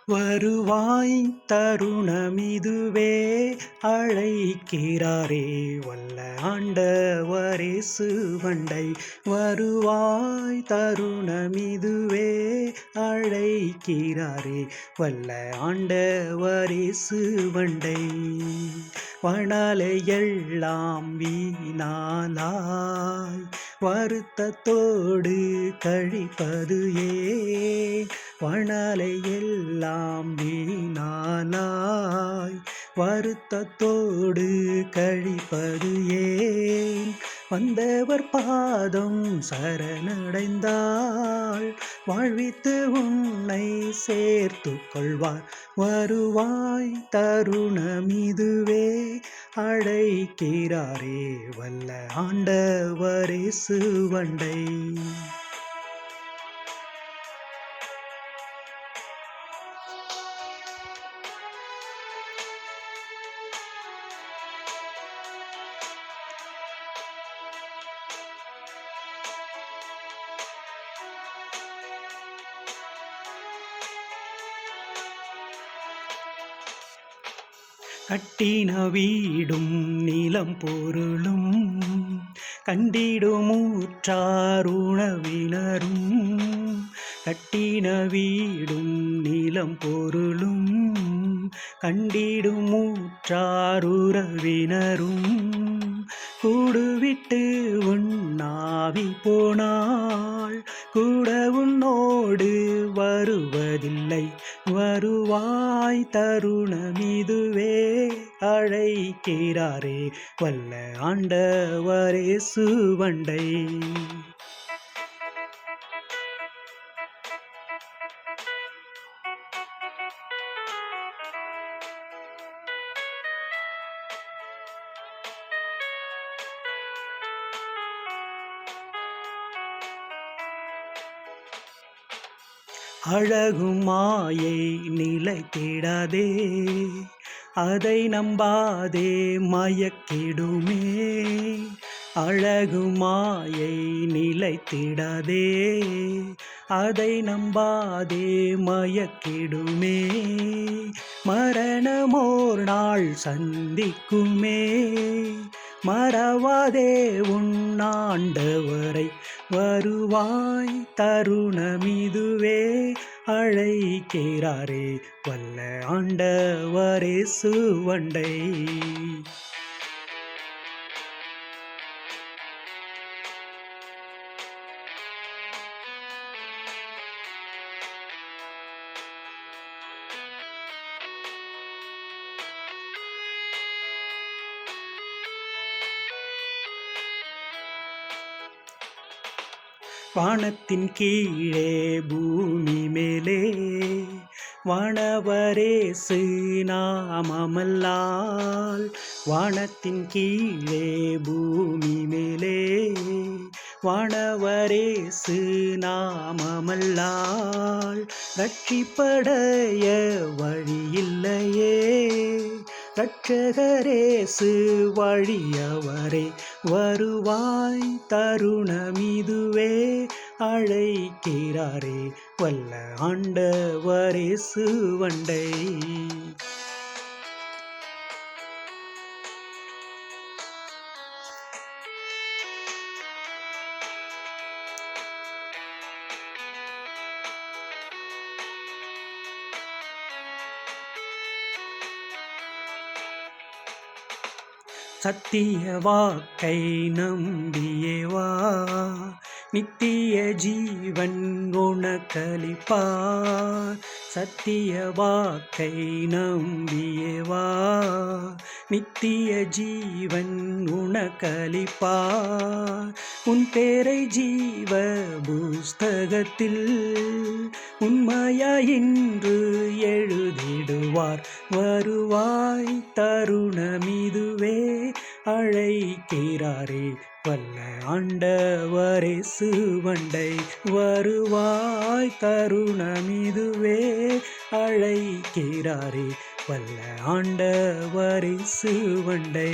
வருவாய் தருணமிதுவே அழைக்கிறாரே வல்ல ஆண்டவரேசு வண்டை. வருவாய் தருணமிதுவே அழைக்கிறாரே வல்ல ஆண்டவரேசு வண்டை. வனலையெல்லாம் வீணாலாய் வருத்தத்தோடு கழிப்பது ஏன்? வனலையெல்லாம் வீணாலாய் வருத்தத்தோடு கழிப்பது ஏன்? வந்தவர் பாதம் சரணடைந்தால் வாழ்வித்து உன்னை சேர்த்து கொள்வார். வருவாய் தருணமிதுவே அழைக்கிறாரே வல்ல ஆண்டவரேசு வண்டை. கட்டின வீடும் நிலம் பொருளும் கண்டிடும் ஊற்றார் உணவினரும். கட்டின வீடும் நிலம் பொருளும் கண்டிடும் ஊற்றார் உறவினரும். கூடுவிட்டு உண்ணாவி போனால் கூட உன்னோடு வருவதில்லை. வருவாய் தருணமிதுவே அழைக்கிறாரே வல்ல ஆண்டவரேசு வண்டை. அழகும் மாயை நிலைத்திடாதே, அதை நம்பாதே மயக்கிடுமே. அழகு மாயை நிலைத்திடாதே, அதை நம்பாதே மயக்கிடுமே. மரணமோர் நாள் சந்திக்குமே, மறவாதே உன் ஆண்டவரை. வருவாய் தருணமிதுவே அழைக்கிறாரே வல்ல ஆண்டவரேசு வண்டை. வானத்தின் கீழே பூமி மேலே வானவரேசு நாமமல்லால். வானத்தின் கீழே பூமி மேலே வானவரேசு நாமமல்லால். ரட்சிப்படைய வழியில்லையே, ரட்சகரேசு வழியவரே. வருவாய் தருணமிதுவே அழைக்கிறாரே வல்ல ஆண்டவரேசு வண்டை. சத்திய வாக்கை நம்பியேவா, நித்திய ஜீவன் உனக்களிப்பார். சத்திய வாக்கை நம்பியேவா, நித்திய ஜீவன் உனக்களிப்பார். உன் பேரை ஜீவ புஸ்தகத்தில் உண்மையாய் இன்று எழுதிடுவார். வருவாய் தருணமிதுவே அழைக்கிறாரே வல்ல ஆண்டவரேசு வண்டை. வருவாய் தருணமிதுவே அழைக்கிறாரே வல்ல ஆண்டவரேசு வண்டை.